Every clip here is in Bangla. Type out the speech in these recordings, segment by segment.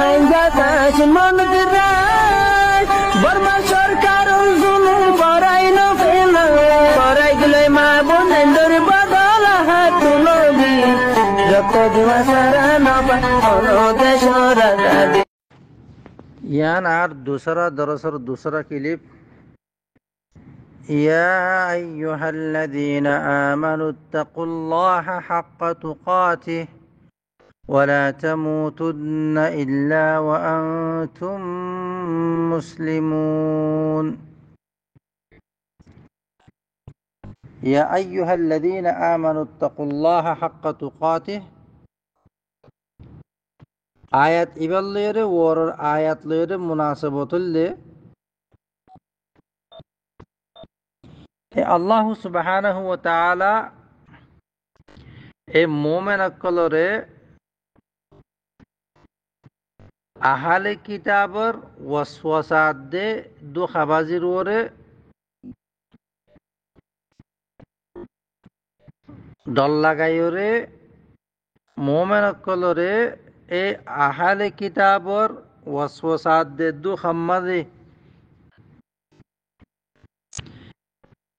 হাইঙ্গা কাশ মন্দিরায় বর্মা সরকার জুলুম করাই না ফেলা করাই গেলে মা বোনেন্দর বদল হাত নবী যত দিবা সারা নবা দেশ রাজা यान आर दूसरा दरअसल दूसरा क्लिप या अय्युहल्लज़ीना आमनु इत्तक़ुल्लाह हक़्क़ तुक़ातिह वला तमूतुन्न इल्ला व अंतुम मुस्लिमून या अय्युहल्लज़ीना आमनु इत्तक़ुल्लाह हक़्क़ तुक़ातिह आयत इबल्लेरे और आयत लेरे मुनासबतुल्ले अल्लाह सुब्हानहु व तआला ए मोमेन अक्कलरे आहाले किताबर वसवसात दे दो खबाजिर ओरे डल लगायोरे मोमेन अक्कलरे ए आहाले किताबर वसवसात दे दो खम्मदे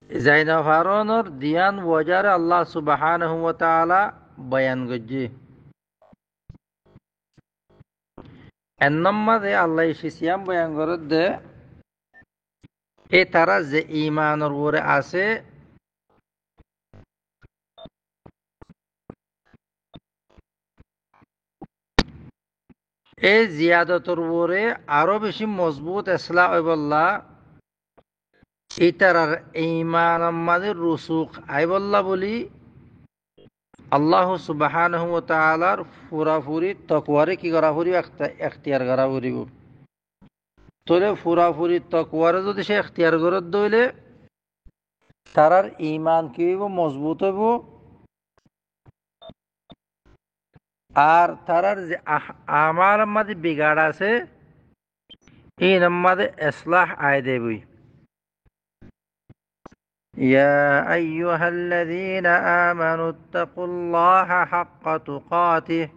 जाइना फारोनर दियान वजार अल्लाह सुब्हानहु व तआला बयान गज्जे एन्नम्मदे अल्लाह शिसियाम बयान करदे ए तारा जे ईमानर ओरे आसे ए जियादतर ओरे आरो बेशी मजबूत इस्ला अयबल्ला इतरार ईमान अम्मादे रुसूख आयबल्ला बोली अल्लाह सुब्हानहु व तआलार पूरापूरी तकवारे की करापुरी इख्तियार करापुरी तोले पूरापूरी तकवारे जो दिशे इख्तियार करत दोले तारार ईमान की वो मजबूत हो আর তারার যে আমার মাঝে বিগাড় আছে এই নামাজে ইসলাহ আয় দেবই ইয়া আইয়ুহাল্লাযীনা আমানু ইত্তাকুল্লাহা হাক্কা তুকাতিহ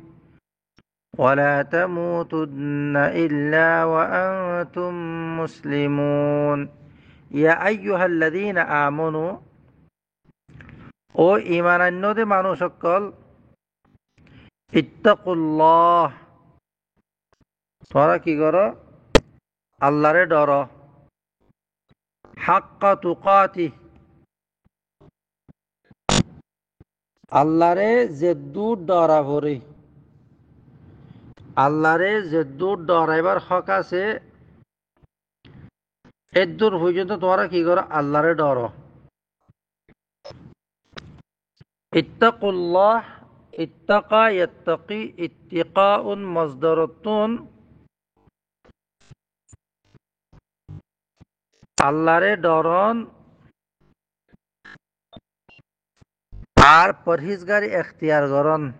ওয়া লা তামুতুন্না ইল্লা ওয়া আনতুম মুসলিমুন ইয়া আইয়ুহাল্লাযীনা আমানু ও ঈমানান্যদে মানুষ সকল इत्तकुल्लाह तोरा की करो अल्लाह रे डरो हक्का तुकातिह अल्लाह रे जेद्दू डरा भरी अल्लाह रे जेद्दू डराइबार हक आछे एद्दूर पर्यन्त तोरा की करो अल्लाह रे डरो इत्तकुल्लाह इत्तका यत्तकी इत्तिकाउन मजदरतुन अल्लाहरे डरन आर परहेजगारी इख्तियार करन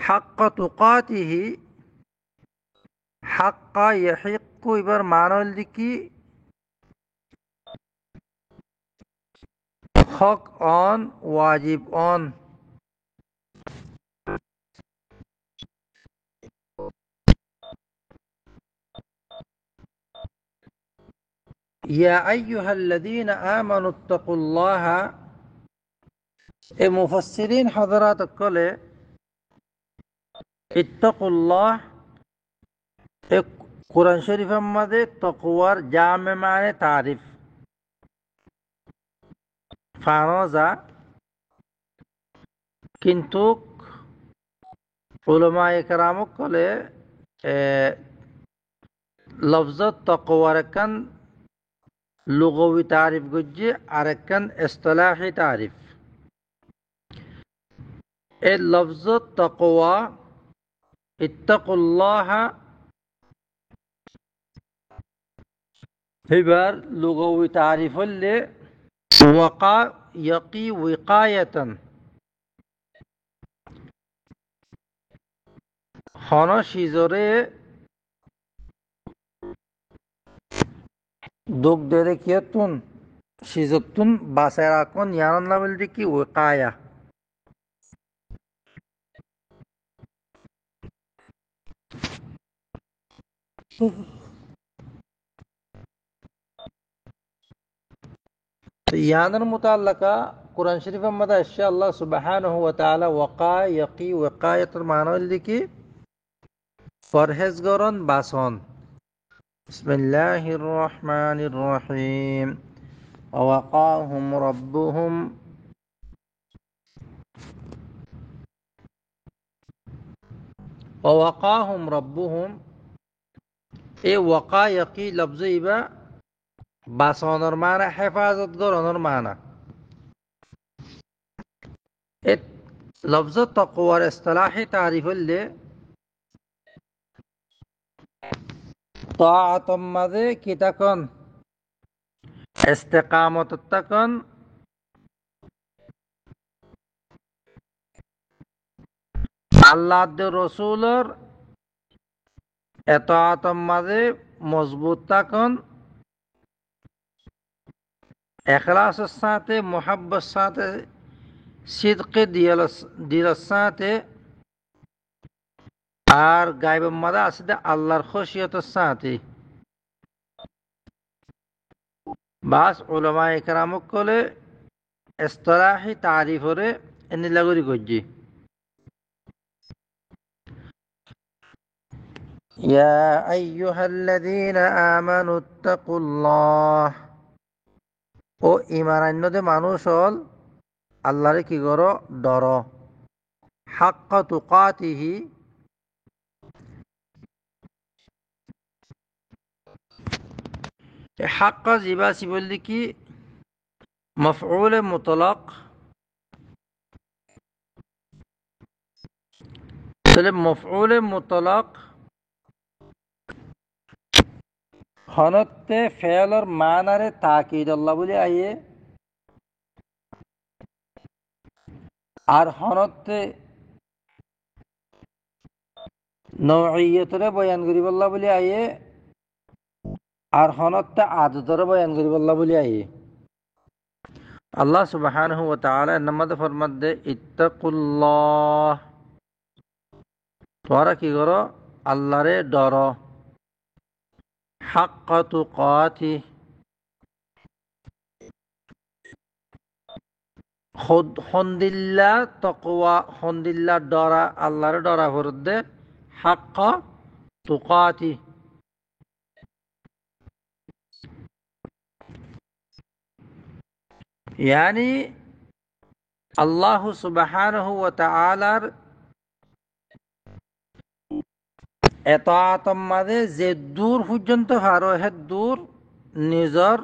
हक्का तुकातिही हक्का यहिक्कु इबार मानल दिकी हक ऑन वाजिब ऑन या अय्युहल्लज़ीना आमनु इत्तकुल्लाह ए मुफस्सिरीन हज़रात कले इत्तकुल्लाह ए कुरान शरीफ मदे तकवार जामे माने तारिफ फानोजा किंतु उलमा इकराम कले लफ्ज़ तकवार कन लुगवी तारिफ गुज्जे आरकन इस्तिलाही तारिफ ए लफ्ज़ तकवा इत्तकुल्लाह हिबार लुगवी तारिफ ले वक़ा यकी विकायतन हनो शिजरे दुख दे कियतुन शिजतुन बासराकुन यानन लावल की विकाया ইয়ানের মুতাল্লাকা কোরআন শরীফের মধ্যে আসছে আল্লাহ সুবহানাহু ওয়া তাআলা ওয়াকা ইয়াকি ওয়াকায়াতের মানে হল কি পরহেজগরন বাসন। বিসমিল্লাহির রহমানির রহিম ওয়াকাহুম রাব্বুহুম ওয়াকাহুম রাব্বুহুম। এই ওয়াকা ইয়াকি লফজ ইবা বাসনের মানা হেফাজত গরনের মানা। এই লফজ তাকওয়ার ইসতিলাহি তারিফ হলে তাআতম মাঝে কিতাকন ইস্তেকামত তাকন আল্লাহ রসুলের এতাআতম মাঝে মজবুত তাকন এখলাসের সাথে মোহাব্বত সাথে সিদকে দিলের সাথে আর গায়বের মাঝে আছে আল্লাহর খশিয়তের সাথে। বাস উলামা ইকরামক কলে ইসতিলাহি তারিফ করে এনে লাগরি গজ্জি। ইয়া আইয়ুহাল্লাযীনা আমানুত্তাকুল্লাহ, ও ঈমান আনয়তে মানুষ হল আল্লাহরে কি করো ডর। হাক্কা তুকাতিহি, হাক্কা জিবাসি বললি কি মফউল মুতলাক। তাহলে মফউল মুতলাক হনতে ফেলর মানারে তাকিদ আল্লাহ বলে আইয়ে, আর হনতে নওয়িয়তরে বয়ান করিব আল্লাহ বলে আইয়ে, আর হনতে আদতরে বয়ান করিব আল্লাহ বলে আইয়ে। আল্লাহ সুবহানাহু ওয়া তাআলা নামাজে ফরমাতে ইত্তাকুল্লাহ, তোরা কি করো আল্লাহরে ডর। হাক্কা তুকাতি, হন্দিল্লা তাকওয়া হন্দিল্লা ডরা আল্লাহরে ডরা ফরদে হাক্কা তুকাতি। यानी আল্লাহ সুবহানাহু ওয়া তাআলার এতাআতম মাঝে যে দূর পর্যন্ত পারো হে দূর নিজর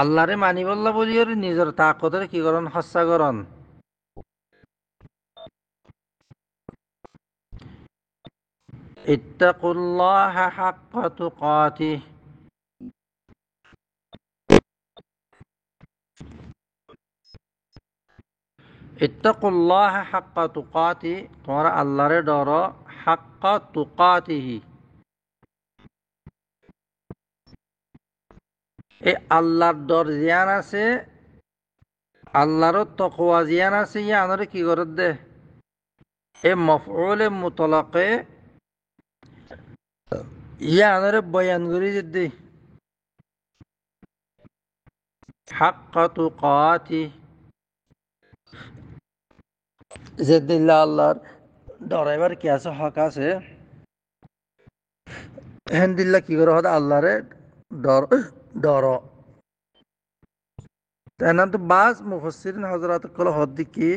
আল্লাহরে মানিবল্লা বলি নিজের তাকতের কি করন হস্যা করন। ইত্তাকুল্লাহ হাক্কা তুকাতিহ, ইত্তাকুল্লাহ হাক্কা তুকাতি, তোমরা আল্লাহরে ডর হাক্কা তুকাতিহি। এই আল্লাহর ডর জিয়ান আছে, আল্লাহর তাকওয়া জিয়ান আছে, ইয়ানরে কি করে দে এ মফউল মুতলাকে ইয়ানরে বয়ান করি দে হাক্কা তুকাতি। যে দিল্লা আল্লাহর ডরাইবার কি আছে হক আছে, হেন দিল্লা কি করে হতে আল্লাহরে ডর ডর। তাই তো বাস মুফাসসিরিন হযরত কল হদ্দি কি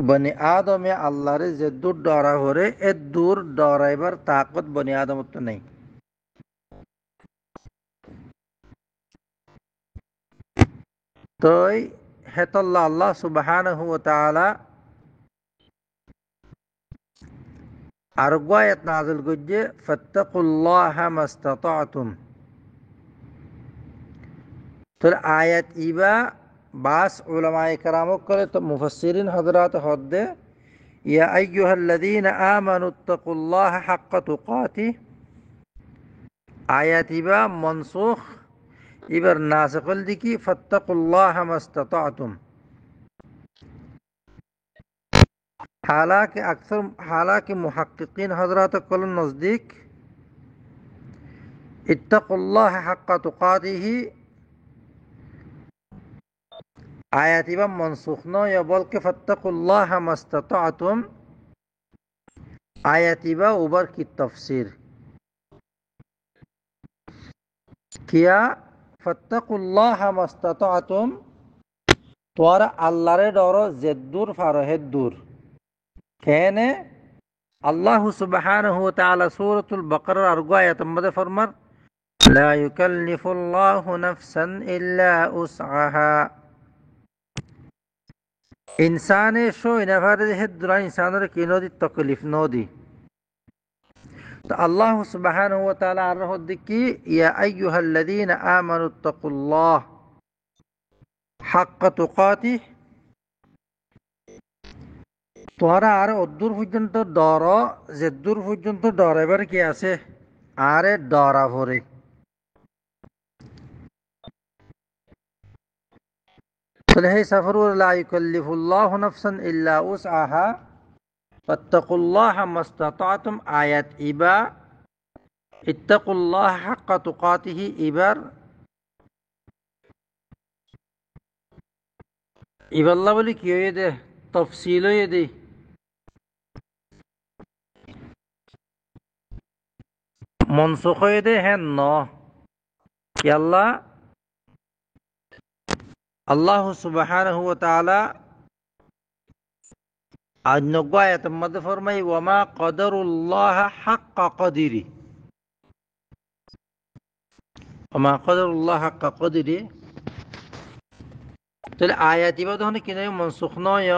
বনি আদমে আল্লাহরে যে দূর ডরা হরে এ দূর ডরাইবার তাকত বনি আদমত তো নেই। তো হেতল্লাহ আল্লাহ সুবহানাহু ওয়া তাআলা আর আয়াত নাযিল করছে ফাত্তাকুল্লাহা মাস্তাতা'তুম। তো আয়াত ইবা বাস উলামায়ে কেরামক করে তো মুফাসসিরিন হযরত হদ্দে ইয়া আইয়ুহাল্লাযীনা আমানুত্তাকুল্লাহা হাক্কা তুকাতিহ, আয়াত ইবা মনসুখ ইবার নাসিখল দিকি ফাত্তাকুল্লাহা মাস্তাতা'তুম। हालांकि मुहक्किकीन हजरात कल नज़दीक इत्तकुल्लाह हक्का तुकातिही आयतिबा मनसूख न या बल्कि फत्तकुल्लाह मस्तताअतुम आयतिबा उबर की तफसीर किया फत्तकुल्लाह मस्तताअतुम তোরা আল্লাহরে ডরো জেদ্দুর ফারহেদ্দুর কেনে আল্লাহ সুবহানাহু ওয়া তাআলা সূরাতুল বাকারার আরগো আয়াতের মধ্যে ফরমান লা ইউকাল্লিফুল্লাহু নাফসান ইল্লা উসআহা ইনসানে শো ইনাফারে হেদ্দুরা ইনসানের কিনোদি তাকলিফ নদি তো আল্লাহ সুবহানাহু ওয়া তাআলা আর হদ্দিকি ইয়া আইয়ুহাল্লাযীনা আমানুত্তাকুল্লাহ হাক্কা তুকাতিহ তোরা আর অদ্দুর পর্যন্ত ডর জেদ্দুর পর্যন্ত ডরাইবার কি আছে আরে ডরা ভরে তাহলে হে সাফরুর লা ইউকাল্লিফুল্লাহু নাফসান ইল্লা উসআহা ফাত্তাকুল্লাহা মাসতাতাতুম আয়াত ইবা ইত্তাকুল্লাহা হাক্কা তুকাতিহি ইবার ইবাল্লাহ বলি কি হয়ে দে তফসিল হয়ে দে মনসুখ হয়ে দে হ্যাঁ ন কি আল্লাহ সুবহানাহু ওয়া তাআলা আয়াত আয়াতের মধ্যে ফরমাই ওয়ামা কদরুল্লাহ হাক্কা কদরি ওয়ামা কদরুল্লাহ হাক্কা কদরি তাহলে আয়াত ইবা তখন কিনে মনসুখ নয়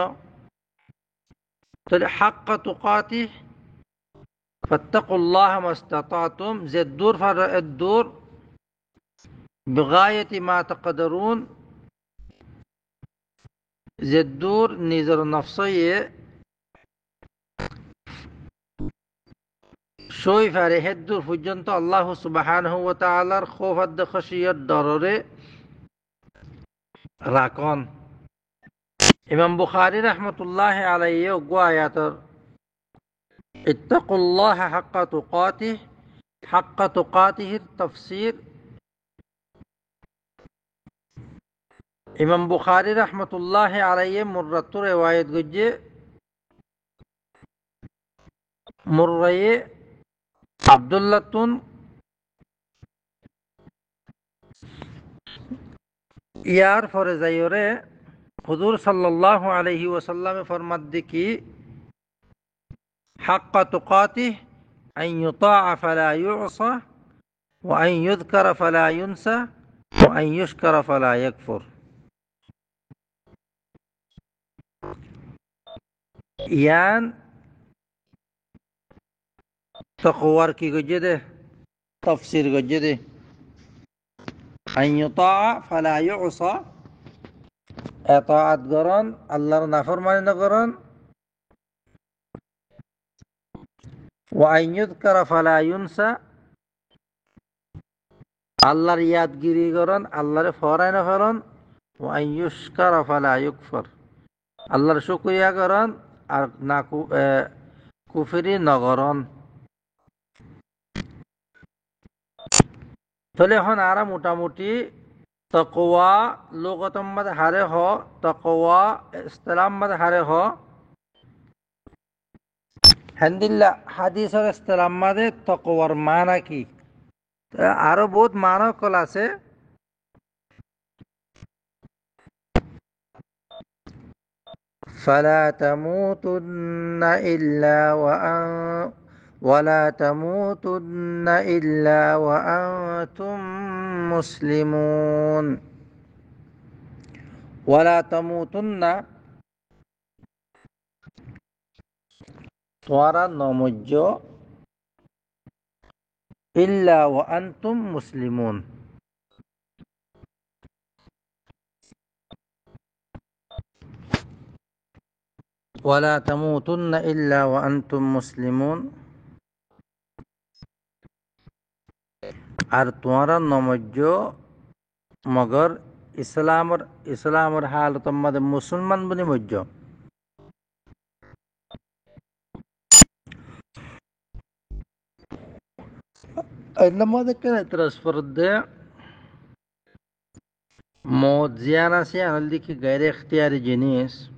তাহলে হাক্কা তুকাতিহ ফাত্তাকুল্লাহ মাসতাতাতুম জেদ্দুর ফারদ্দুর বিগায়াতি মা তাকদরুন জেদ্দুর নিজের নফসয়ে শই ফারে হেদ্দুর পর্যন্ত আল্লাহ সুবহানাহু ওয়া তাআলার খৌফ আদ খশিয়ত ডররে রাখন ইমাম বুখারী রাহমাতুল্লাহি আলাইহি গো আয়াতর ইত্তাকুল্লাহ হাক্কা তুকাতিহির তাফসীর ইমাম বুখারী রাহমাতুল্লাহি আলাইহি মুররাতুর রিওয়ায়াত গজ্জে মুররায়ে আব্দুল্লাতুন ইয়ার ফরে যাইরে হুজুর সাল্লাল্লাহু আলাইহি ওয়াসাল্লামে ফরমাত দেখি হাক্কা তুকাতিহ আন ইউতাআ ফালা ইউসা ওয়া আন ইউযকারা ফালা ইউনসা ওয়া আন ইউশকারা ফালা ইয়াকফুর ইয়ান তাকওয়ার কি গজে দে তাফসীর গজে দে আন ইউতাআ ফালা ইউসা এতাআত করন আল্লাহর নাফরমানি না করন ওয়া আন ইউযকারা ফালা ইউনসা আল্লাহর ইয়াদগিরি করন আল্লাহরে ফরাই না ফেলন ওয়া আন ইউশকারা ফালা ইউকফর আল্লাহর শুকরিয়া করন আর না কুফরি নগরন তাহলে এখন আর মোটামুটি তকওয়া লোগতম মধ্যে হারে হ তকওয়া ইসলাম মধ্যে হারে হ হামদুলিল্লাহ হাদিসের ইসলাম মধ্যে তকওয়ার মানা কি আরো বহুত মানা কল আছে فلا تموتن إلا ولا تموتن إلا وأنتم مسلمون ولا تموتن তোমরা নমজ্জ ইল্লা ওয়া আনতুম মুসলিমুন ওয়ালা তামুতুন্না ইল্লা ওয়া আনতুম মুসলিমুন আর তোমরা নমজ্জ মগর ইসলামর হালত মধ্যে মুসলমান বনি মজ্জ إنما ذكر ترانسفر ده موت زيانة سيانة اللي كي غير اختياري جنيس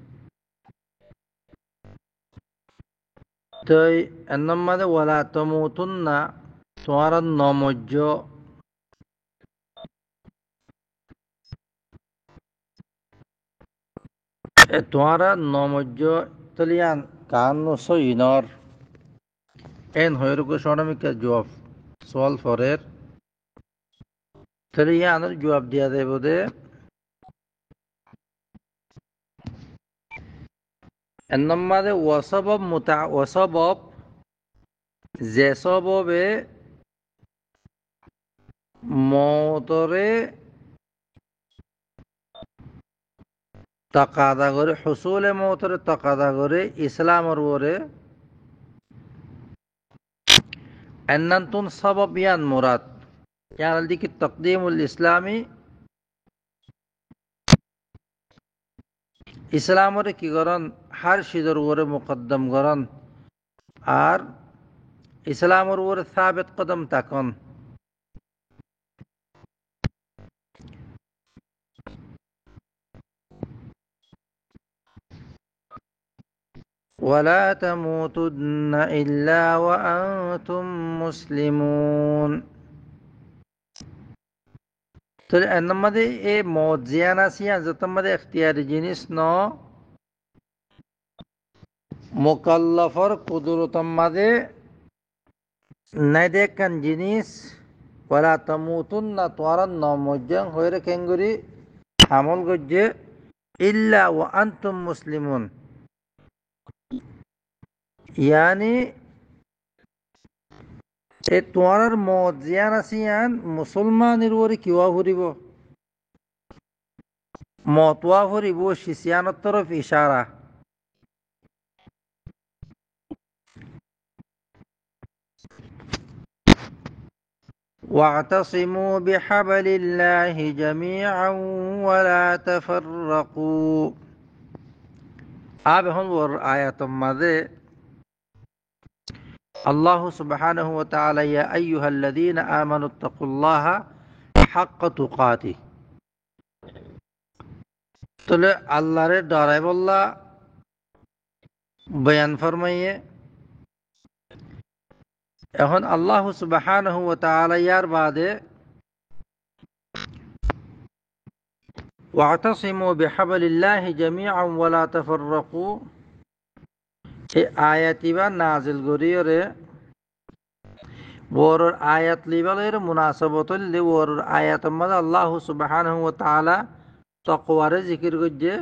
تي إنما ده ولا تموتن توارا نمجو توارا نمجو تليان كانو سوينار إن هيرو شونامي كجواب سوال فرير تليان الجواب ديا دي بوده إنما ده وسبب যে সববে মতরে তাকাদা করে হুসুলে মতরে তাকাদা করে ইসলামের ওরে এন্নান্তুন সবব ইয়ান মুরাদ ইয়ান দিকে তাকদীমুল ইসলামী ইসলামের কি করন হার শিদর ওরে মুকদ্দম করন আর ইসলামের ওরে সাবিত কদম তাকন ولا تموتن إلا وأنتم مسلمون তো এর মধ্যে এই মত জিয়ান আসিয়া যত মধ্যে এখতিয়ারি জিনিস ন মুকাল্লাফর কুদরতম মাঝে নাই দেখান জিনিস ওয়ালা তামুতুন্না তোয়ারান নমজ্জং হইরে কেঙ্গুরি আমল গজ্জে ইল্লা ওয়া আনতুম মুসলিমুন ইয়ানি এ তোয়ারার মত জিয়ান আসিয়ান মুসলমানের ওরে কিওয়া ফুরিব মতওয়া ফুরিব শিসিয়ানোর তরফ ইশারা واعتصموا بحبل الله جميعا ولا تفرقوا آبهم ور آيات ماذا الله سبحانه وتعالى يا أيها الذين آمنوا اتقوا الله حق تقاته تلو الله रे डराए बोला बयान फरमाइए এখন আল্লাহ সুবহানাহু ওয়া তাআলা ইয়ার বাদে ওয়াতাসিমু বিহাবলিল্লাহি জামিআন ওয়া লা তাফাররাকু এই আয়াতিবা নাজিল করিয়রে ওর আয়াত লিবালের মুনাসাবাতুল লি ওর আয়াত মধ্যে আল্লাহ সুবহানাহু ওয়া তাআলা তাকওয়ারে জিকির করছে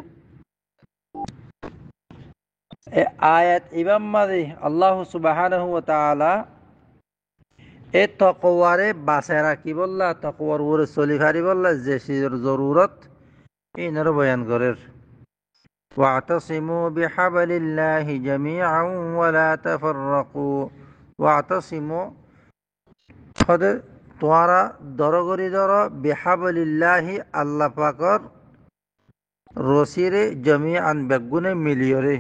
এই আয়াত ইবাম মধ্যে আল্লাহ সুবহানাহু ওয়া তাআলা এ তকওয়ারে বাসেরা কি বললা তকওয়ার ওরে সলিফারি বললা যে সির জরুরত ইনার বয়ান করের ওয়াতাসিমু বিহাবলিল্লাহি জামিআন ওয়া লা তাফাররাকু ওয়াতাসিমু খদে তোয়ারা দরগরি দর বিহাবলিল্লাহি আল্লাহ পাকর রসিরে জামিআন বেগুনে মিলিয়রে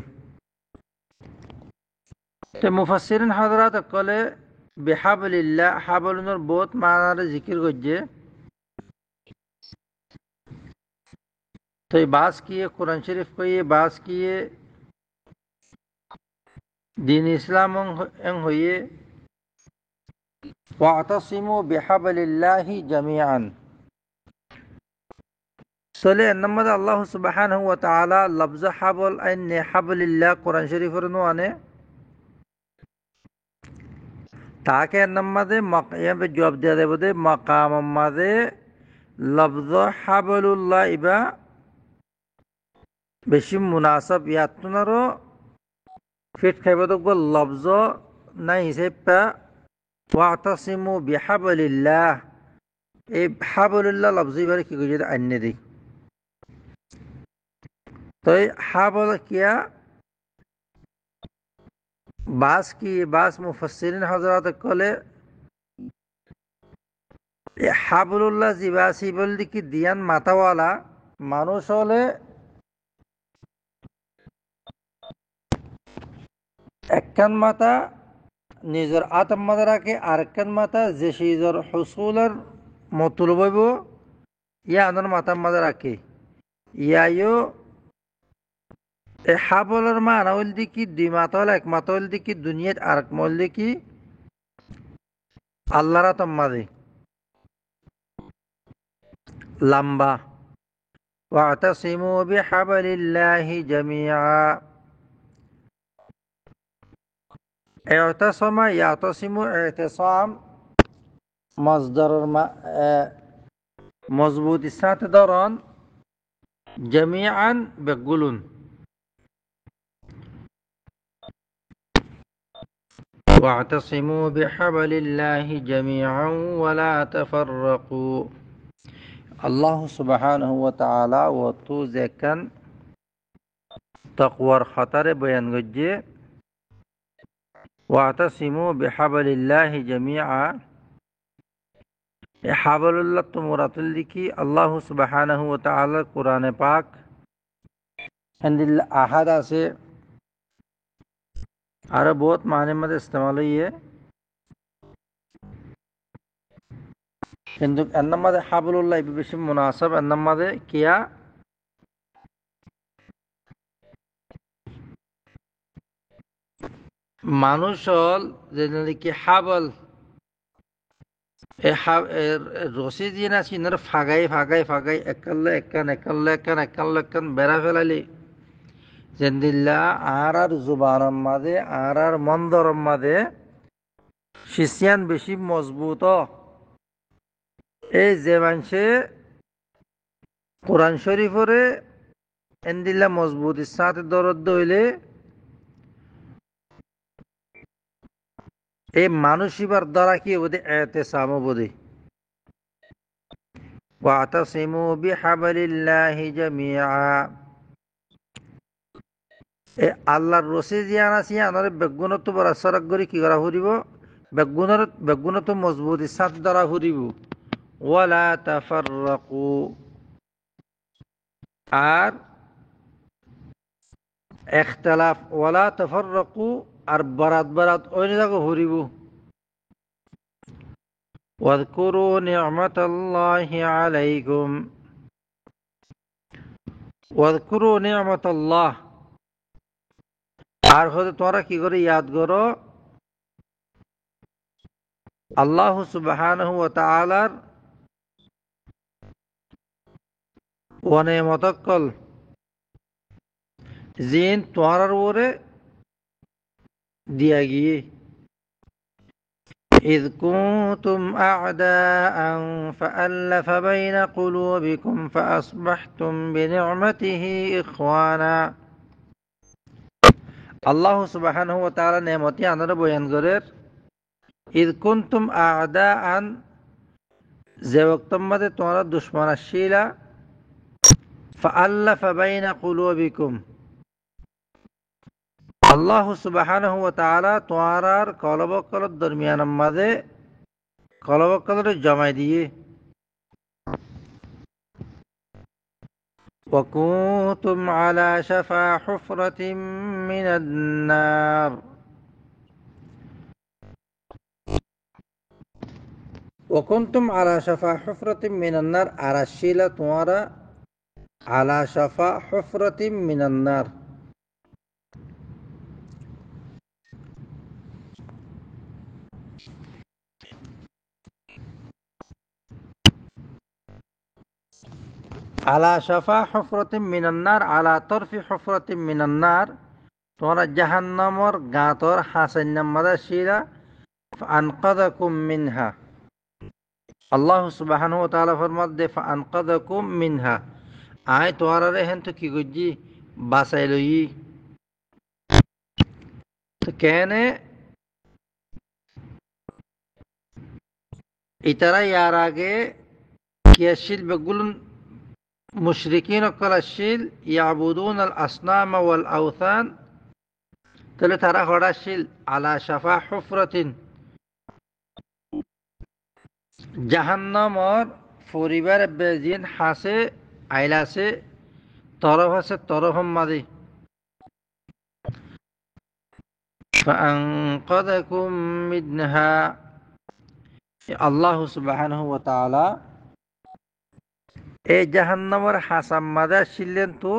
তে মুফাসসিরিন হযরত কলে বিহাবলিল্লাহ হাবলুনের বহুত মানার জিকির করছে তো এই বাস কিয়ে কোরআন শরীফ কইয়ে বাস কিয়ে দিন ইসলাম হইয়ে ওয়াতাসিমু বিহাবলিল্লাহি জামিআন সলে নম্বর আল্লাহ সুবহানাহু ওয়া তাআলা লফজ হাবল আইন হাবলিল্লাহ কোরআন শরীফের নো আনে তাকে নম্বরে यहाँ पे जवाब दिया दे बोले मकाम मादे लफ्ज़ हाबलुल्लाह इबा बेशी मुनासब यातुनारो फिट खाइबो तो लफ्ज़ नहीं से पे वातसिमु बिहाबलिल्लाह ए हाबलुल्लाह लफ्ज़ इबारे की गुजर अन्य दी तो हाबल क्या बास की बास मुफस्सिरिन हजरात कले हाबलुल्लाह जिबासी बल्दी की दियान मातावाला मानुष होले একখান মাথা নিজের আতম মাথা রাখে আরেকখান মাথা যে সিজর হুসুলের মতলব হইব ইয়া আনার মাথার মাথা রাখে ইয়াইও হাবলের মানা হইল দেখি দুই মাথা হল এক মাথা হইল দেখি দুনিয়ার আরেক মল দেখি আল্লাহর আতম মাঝে লম্বা واعتصموا بحبل الله جميعا اعتصم يعتصم اعتصام مصدر مضبوط السات دران جميعا بقولون واعتصموا بحبل الله جميعا ولا تفرقوا আল্লাহ সুবহানাহু ওয়া তাআলা ওয়াতু যেখান তাকওয়ার খাতারে বয়ান গজ্জে ওয়াতাসিমু বিহাবলিল্লাহি জামিআ এ হাবলুল্লাহ তো মুরাতুল লিখি আল্লাহ সুবহানাহু ওয়া তাআলা কোরআনে পাক হিন্দিল আহাদ আছে আর বহুত মানে মধ্যে ইস্তেমাল হইয়ে কিন্তু এর নামাজে হাবলুল্লাহ বেশি মুনাসাব এর নামাজে কিয়া মানুষ হল যে কি হাবল রশি দিয়ে না সিনার ফাগাই ফাগাই ফাগাই একাল্লে একান একাল্লে একান একাল্লে একান বেড়া ফেলালি জেন্দিল্লা আর জুবানের মাঝে আর মন্দরের মাঝে শিষ্যান বেশি মজবুত এই যে মানুষে কোরআন শরীফরে এন্দিল্লা মজবুত সাথে দরদ হইলে এই মানুষিবার দ্বারা কি বোধে এতেসাম বোধে ওয়াতাসিমু বিহাবলিল্লাহি জামিআ এ আল্লাহর রশি জিয়ান আছে আনারে বেগুনত বড় সরক গরি কি করা হরিব বেগুনত মজবুত সাথে দ্বারা হরিব ওয়ালা তাফাররাকু আর ইখতিলাফ ওয়ালা তাফাররাকু আর বারাত বারাত ওই জায়গা হরিব ওয়াযকুরু নি'মাতাল্লাহি আলাইকুম ওয়াযকুরু নি'মাতাল্লাহ আর হতে তোমরা কি করে ইয়াদ করো আল্লাহ সুবহানাহু ওয়া তাআলার ওয়ানেমতকল জিন তোমার ওরে দিয়া গিয়ে إذ كنتم أعداء فألف بين قلوبكم فأصبحتم بنعمته إخوانا الله سبحانه وتعالى نعمتي أنا بيان غير إذ كنتم أعداء যে ওয়াক্ত মধ্যে তোমরা দুশমন ছিলা فألف بين قلوبكم আল্লাহ সুবহানাহু ওয়া তাআলা তোমার কলবকলের দরমিয়ানের মাঝে কলবকলের জমাই দিয়ে وكنتم على شفا حفرة من النار وكنتم على شفا حفرة من النار أرشيلا توارا على شفا حفرة من النار على شفا حفرة من النار على طرف حفرة من النار توارا جهنم غاتور حسن مدشيلا فأنقذكم منها আল্লাহ সুবহানাহু ওয়া তাআলা ফরমাতে ফাআনকাযাকুম মিনহা আয় তোয়ারে হেন তো কি গজি বাঁচাই লই তো কেনে ইতারা ইয়ার আগে কিয়াশিল বেগুলুন মুশরিকিন কলাশিল ইয়াবুদুন আল আসনাম ওয়াল আওথান তাহলে তারা হড়াশিল আলা শাফা হুফরাতিন জাহান্নামর পরিবার বেজিন হাসে আইলাসে তরফ আছে তরফ মাদি فأنقذكم منها আল্লাহ সুবহানাহু ওয়া তাআলা এই জাহান্নামের হাসাম মাদা ছিলেন তো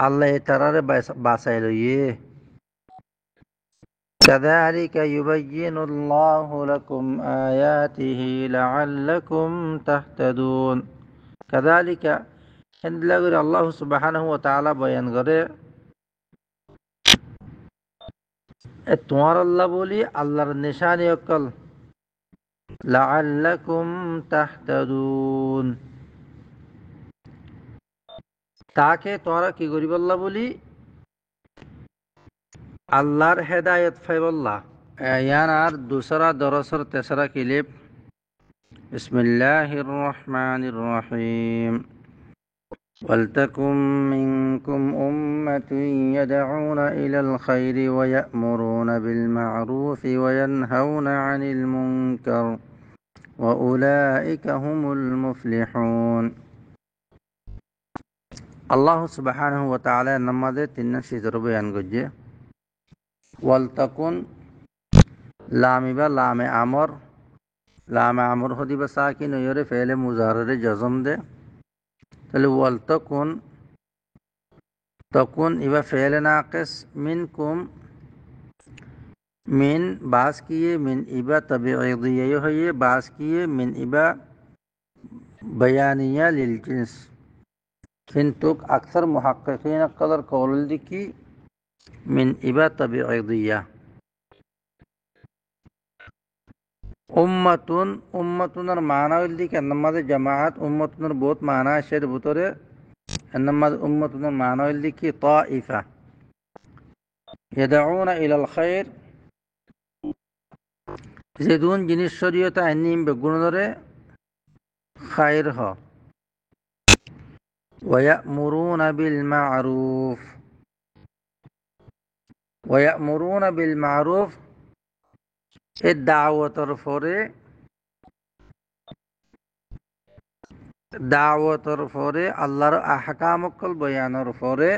আল্লাহ তারারে বাঁচাই লইয়ে كذلك يبين الله لكم آياته لعلكم تهتدون كذلك হেন্দলাগরে আল্লাহ সুবহানাহু ওয়া তাআলা বয়ান করে তোমার আল্লাহ বলি আল্লাহর নিশানি অকল লাআল্লাকুম তাহতাদুন তাকে তোমরা কি করিব আল্লাহ বলি আল্লাহর হেদায়েত ফাইবল্লাহ ইয়ানার দুসরা দরসর তেসরা কিলিপ বিসমিল্লাহির রহমানির রহিম ولتكن منكم أمة يدعون إلى الخير ويأمرون بالمعروف وينهون عن المنكر وأولئك هم المفلحون الله سبحانه وتعالى نماذج تنشي بيان گجے ولتكن لام با لام امر ہدی بساکن یور فعل مضارع جزم دے তাহলে ওয়ালতাকুন তকুন ইবা ফেলে নাকিস মিনকুম মিন বাস কিয়ে মিন ইবা তবিঈদিয়া হয়ে বাস কিয়ে মিন ইবা বয়ানিয়া লিল জিন্স কিন্তু আকসার মুহাক্কিকিন কদর কওল দিকি মিন ইবা তবিঈদিয়া উম্মাতুনের মানা হইল দিকে নামাজে জামাআত উম্মাতুনের বহুত মানা আছে এর ভিতরে নামাজ উম্মাতুনের মানা হইল দিকে তাইফা ইয়াদউনা ইলাল খায়র যেদুন জিনিস শরীয়ত আইনিম বেগুনরে খায়র হ ওয়ায়ামুরুনা বিল মারুফ এই দাওয়াতর পরে আল্লাহর আহকামকল বয়ানর পরে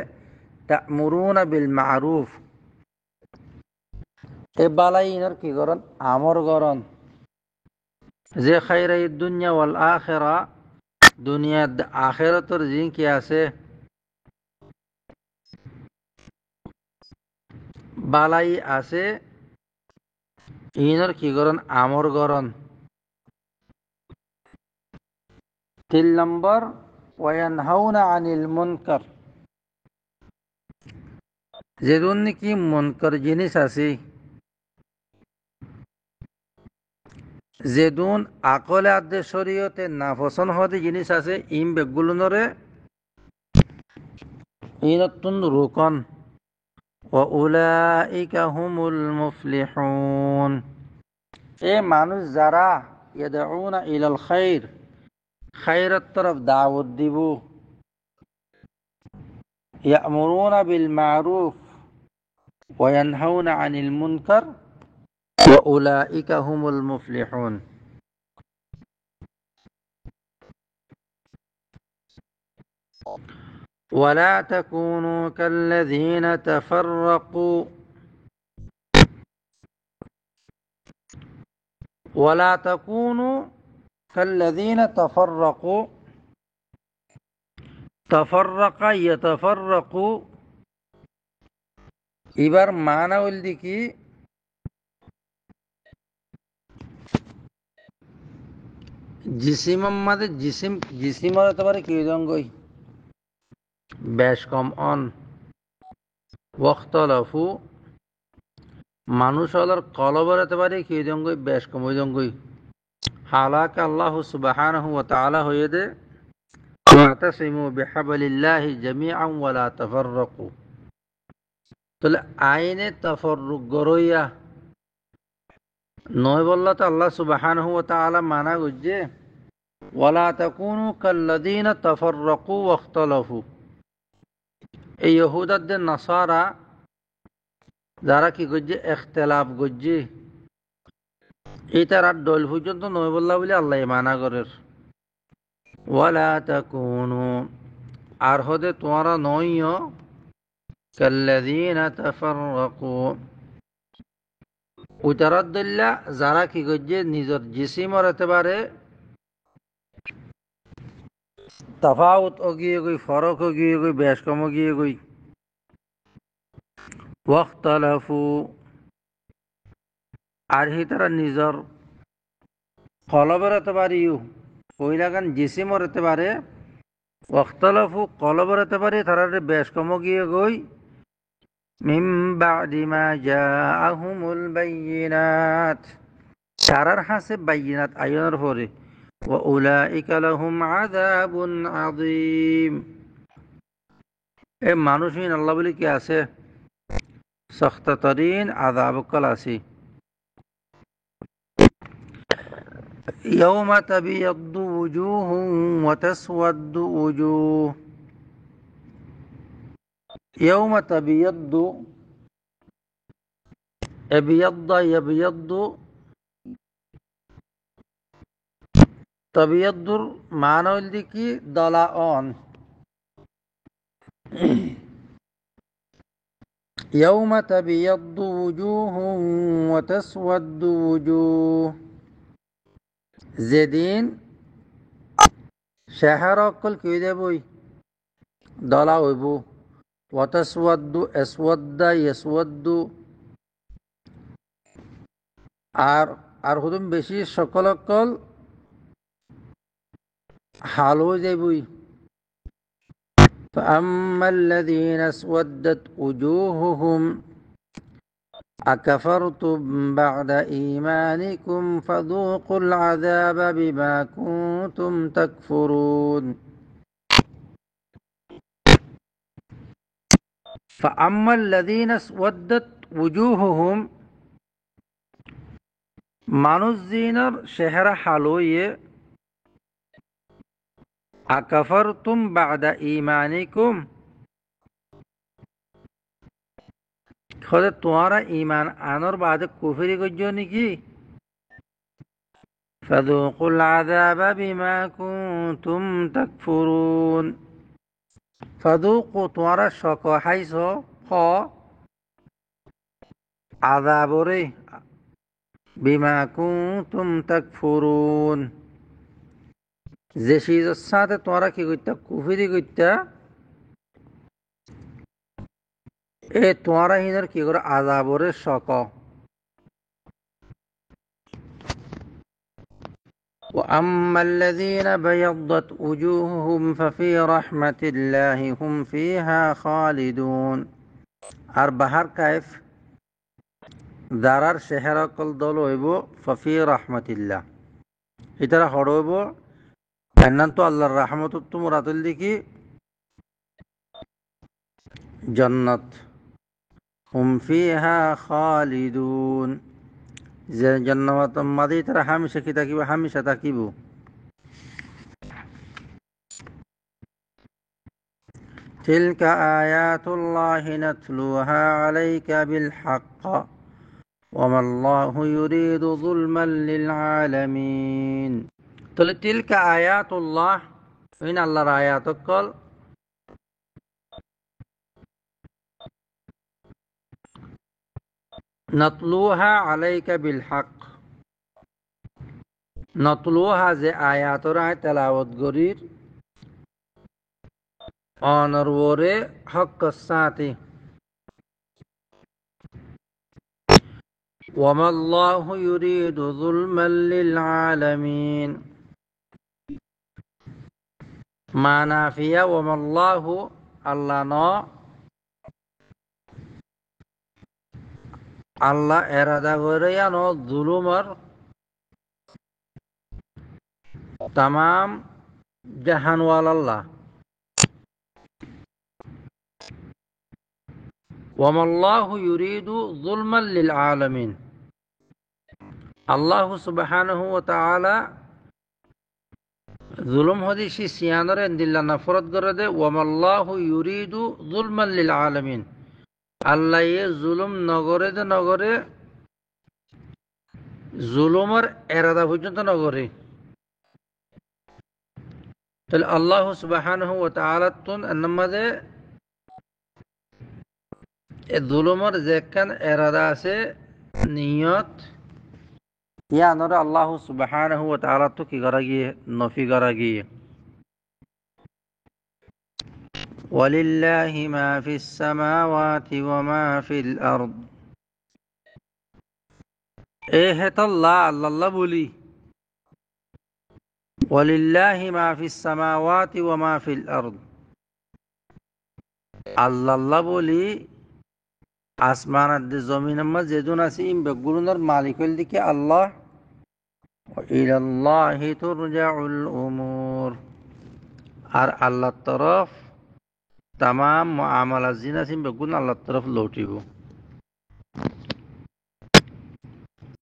তা'মুরুনা বিল মারুফ এ বালাইনর কি করন আমর করন যে খায়রাই দুনিয়া ওয়াল আখিরা দুনিয়া আখিরাতর জিন কি আছে বালাই আছে ইনর কি করন আমর করন 3 নম্বর ওয়ায়ানহাউনা আনিল মুনকার যেদুন কি মুনকার জিনিস আছে যেদুন আকলে আদে শরীয়তে নাফসন হতে জিনিস আছে ইম বেগুলনরে ইনতুন রুকন وأولئك هم المفلحون এ মানুষ যারা ইয়াদউনা ইলাল খায়র খায়রাত তরফ দাওয়াত দিব ইয়ামুরুনা বিল মারুফ ওয়া ইয়ানহাউনা আনিল মুনকার ওয়া উলাইকা হুমুল মুফলিহুন ولا تكونوا كالذين تفرقوا تفرق يتفرق এবার মানা হল কি জিসিম আমাদের জিসিমর এতবারে কি রঙ্গই বেশ কম অন ওয়াক্তলাফু মানুষ হলার কলবর এতবারে কি জঙ্গই বেশ কম ওই জঙ্গই হালাক আল্লাহ সুবহানাহু ওয়া তাআলা হয়ে দে ওয়াতাসিমু বিহাবলিল্লাহি জামিআন ওয়া লা তাফাররাকু তাহলে আইনে তাফাররুক গরইয়া নয় বললা তো আল্লাহ সুবহানাহু ওয়া তাআলা মানা গজে ওয়ালা তাকুনু কাল্লাযীনা তাফাররাকু ওয়াক্তলাফু এই ইহুদাদের নাসারা যারা কি করছে ইখতিলাফ করছে এটার আর দল পর্যন্ত নয় বললা বলে আল্লাহ মানা করের ওয়ালা তাকুনু আর হদে তোমরা নইও কাল্লাযীনা তাফাররাকু উতারত দল্লা যারা কি করছে নিজের জিসিমর এতেবারে তফাউত গিয়ে গই ফরক গিয়ে গই বেশ কম গিয়ে গই ওয়াখতালাফু আর হি তারা নিজের কলবের এতেবারিও কইলাগান জিসিমর এতেবারে ওয়াখতালাফু কলবের এতেবারে তারা বেশ কম গিয়ে গই মিন বাদি মা জাআহুমুল বাইয়িনাত তারার হাসে বাইয়িনাত আয়নার পরে ওয়া উলাইকা লাহুম আযাবুন আযীম এ মানুষই আল্লাহ বলি কি আছে সখতাতরিন আযাব কাল আছে ইয়াউমা তাবিয়াদ্দু ওয়ুজুহুম ওয়া তাসওয়াদ্দু ওয়ুজুহ ইয়াউমা তাবিয়াদ্দু আবিয়াদ্দা ইয়াবিয়াদ্দু তাবিয়াদ্দুর মানা হইল কি দলা অন ইয়াউমা তাবিয়াদ্দু ওয়ুজুহুম ওয়া তাসওয়াদ্দু ওয়ুজুহ যেদিন চেহারা অকল কি দেবই দলা হইব ওয়া তাসওয়াদ্দু আসওয়াদ্দা ইয়াসওয়াদ্দু আর হুদুম বেশি সকল অকল হাল হয়ে যাইবই فأما الذين اسودت وجوههم أكفرتم بعد إيمانكم فذوقوا العذاب بما كنتم تكفرون فأما الذين اسودت وجوههم মানুষ জিনার চেহারা হালইয়ে আকাফারতুম বাদা ঈমানিকুম খোদা তোমারা ঈমান আনর বাদে কুফরি করছো নাকি ফাযুকুল আযাবা বিমা কুনতুম তাকফুরুন ফাযুকু তোমারা শক হাইছ খ আযাবরে বিমা কুনতুম তাকফুরুন যে সিজের সাথে তোমরা কি করতে কুফরি করতে এ তোমরা হিনের কি করে আযাবরে শক وأما الذين بيضت وجوههم ففي رحمة الله هم فيها خالدون আর বাহার কাইফ দারার চেহারা কল দল হইব ফফি রহমতিল্লাহ এটারা হড় হইব তো আল্লাহর রহমত মুরাতুল দিকি জান্নাত হুম ফিহা খালিদুন যে জান্নাত মাদি তারা হামেশা কি থাকিব হামেশা থাকিব তিলকা আয়াতুল্লাহি নাতলুহা আলাইকা বিল হক ওয়া মাল্লাহু ইউরিদু যুলমান লিল আলামিন তাহলে তিলকা আয়াতুল্লাহ ইন আল্লাহর আয়াত কল নাতলুহা আলাইকা বিল হক নাতলুহা যে আয়াতর আয় তেলাওয়াত গরির অনরওরে হক সাথে ওয়া মাল্লাহু ইউরিদু যুলমান লিল আলামিন মানাফিয়া ওয়া মাল্লাহু আল্লাহ ন আল্লাহ এরাদা করে ন জুলুমর तमाम जहान वाला अल्लाह वमल्लाहु युरीदु जुल्मन लिल आलमीन अल्लाह सुब्हानहु व तआला जुल्म हदिसी सियानरे दिल्ला नफरत करे दे वमल्लाहु युरीदु जुल्मन लिल आलमीन अल्लाह ये जुल्म नगरे दे नगरे जुल्मर एरादा पर्यन्त नगरे তাহলে আল্লাহ সুবহানাহু ওয়া তাআলা তুন নামাজে এ জুলুমের যেখান এরাদা আছে নিয়ত ইয়ানরে আল্লাহ সুবহানাহু ওয়া তাআলা তো কি করা গিয়ে নফি করা গিয়ে ওয়ালিল্লাহি মা ফিস সামাওয়াতি ওয়া মা ফিল আরদ এ হেতাল্লাহ আল্লাহ বলি ওয়ালিল্লাহি মা ফিস সামাওয়াতি ওয়া মা ফিল আরদ আল্লাহ বলি আসমান আর জমিন যেজন আছে ইম বেগুনের মালিক হইল দিকে আল্লাহ ইলাল্লাহি তুরজাউল উমুর আর আল্লাহর তরফ তামাম মুআমালা জিন আছে বেগুন আল্লাহর তরফ লৌটিব